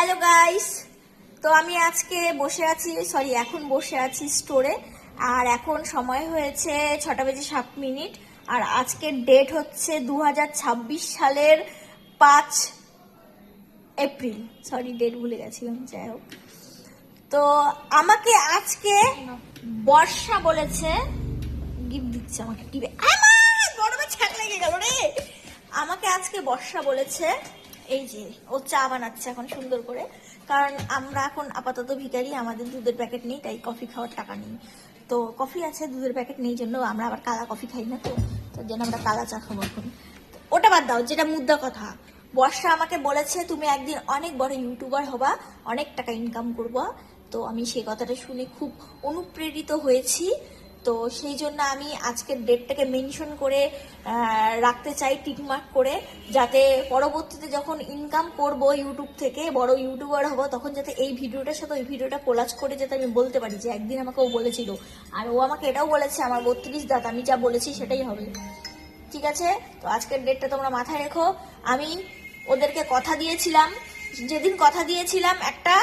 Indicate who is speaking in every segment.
Speaker 1: Hello guys, তো আমি আজকে বসে আছি, এখন বসে আছি স্টোরে। আর এখন সময় হয়েছে 6:07। আর আজকের ডেট হচ্ছে 2026 সালের 5 এপ্রিল। ডেট ভুলে গেছিলাম, যাই হোক। তো আমাকে আজকে বর্ষা বলেছে, গিফট দিচ্ছে আমাকে টিভি, গরমে ছ্যাঁক লেগে গেল রে। আমাকে আজকে বর্ষা বলেছে, এই যে ও চা বানাচ্ছে এখন সুন্দর করে, কারণ আমরা এখন আপাতত ভিখারি, আমাদের দুধের প্যাকেট নেই, তাই কফি খাওয়ার টাকা নেই। তো কফি আছে, দুধের প্যাকেট নেই জন্য আমরা আবার কালা কফি খাই না, তো তার জন্য আমরা কালা চা খাবো এখন। ওটা বাদ দাও, যেটা মুদ্রা কথা, বর্ষা আমাকে বলেছে তুমি একদিন অনেক বড় ইউটিউবার হবা, অনেক টাকা ইনকাম করবা। তো আমি সেই কথাটা শুনে খুব অনুপ্রেরিত হয়েছি। তো সেই জন্য আমি আজকের ডেটটাকে মেনশন করে রাখতে চাই, টিকমার্ক করে, যাতে পরবর্তীতে যখন ইনকাম করব ইউটিউব থেকে, বড় ইউটিউবার হব, তখন যাতে এই ভিডিওটার সাথে ওই ভিডিওটা কোলাজ করে যাতে আমি বলতে পারি যে একদিন আমাকে ও বলেছিল। আর ও আমাকে এটাও বলেছে আমার 32 দাঁত, আমি যা বলেছি সেটাই হবে। ঠিক আছে, তো আজকের ডেটটা তোমরা মাথায় রেখো। আমি ওদেরকে কথা দিয়েছিলাম, যেদিন কথা দিয়েছিলাম একটা,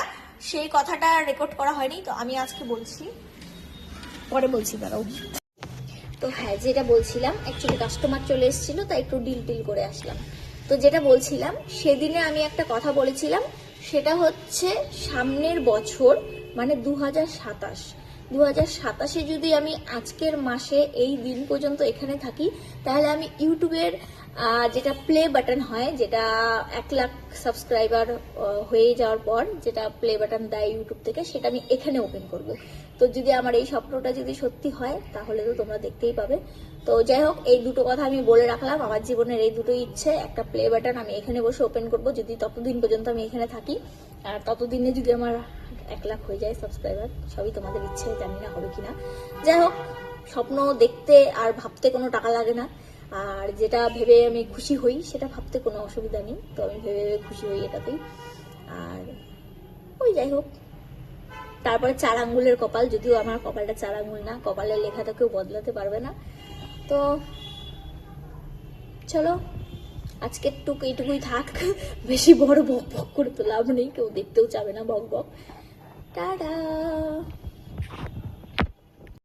Speaker 1: সেই কথাটা রেকর্ড করা হয়নি, তো আমি আজকে বলছি, পরে বলছি, দাঁড়াও। তো হ্যাঁ, যেটা বলছিলাম, অ্যাকচুয়ালি কাস্টমার চলে এসেছিল, তাই একটু ডিল করে আসলাম। তো যেটা বলছিলাম, সেদিনে আমি একটা কথা বলেছিলাম, সেটা হচ্ছে সামনের বছর মানে 2027 যদি আমি আজকের মাসে এই দিন পর্যন্ত এখানে থাকি, তাহলে আমি ইউটিউবের যেটা প্লে বাটন হয়, যেটা 1 লাখ সাবস্ক্রাইবার হয়ে যাওয়ার পর যেটা প্লে বাটন দেয় ইউটিউব থেকে, সেটা আমি এখানে ওপেন করব। তো যদি আমার এই স্বপ্নটা যদি সত্যি হয়, তাহলে তো তোমরা দেখতেই পাবে। তো যাই হোক, এই দুটো কথা আমি বলে রাখলাম, আমার জীবনের এই দুটোই ইচ্ছে। একটা প্লে বাটন আমি এখানে বসে ওপেন করব, যদি ততদিন পর্যন্ত আমি এখানে থাকি, আর ততদিনে যদি আমার 1 লাখ হয়ে যায় সাবস্ক্রাইবার। সবই তোমাদের ইচ্ছে, জানি না হবে কিনা। যাই হোক, স্বপ্ন দেখতে আর ভাবতে কোনো টাকা লাগে না, আর যেটা ভেবে আমি খুশি হই সেটা ভাবতে কোনো অসুবিধা নেই। তো আমি ভেবে খুশি হই এটাতেই। আর ওই যাই হোক, তারপরে 4 আঙ্গুলের কপাল, যদিও আমার কপালটা 4 আঙ্গুল না, কপালের লেখাটা কেউ বদলাতে পারবে না। তো চলো, আজকের এইটুকুই থাক, বেশি বড় বক বক করে তো লাভ নেই, কেউ দেখতেও চাবে না বক বক। টাটা।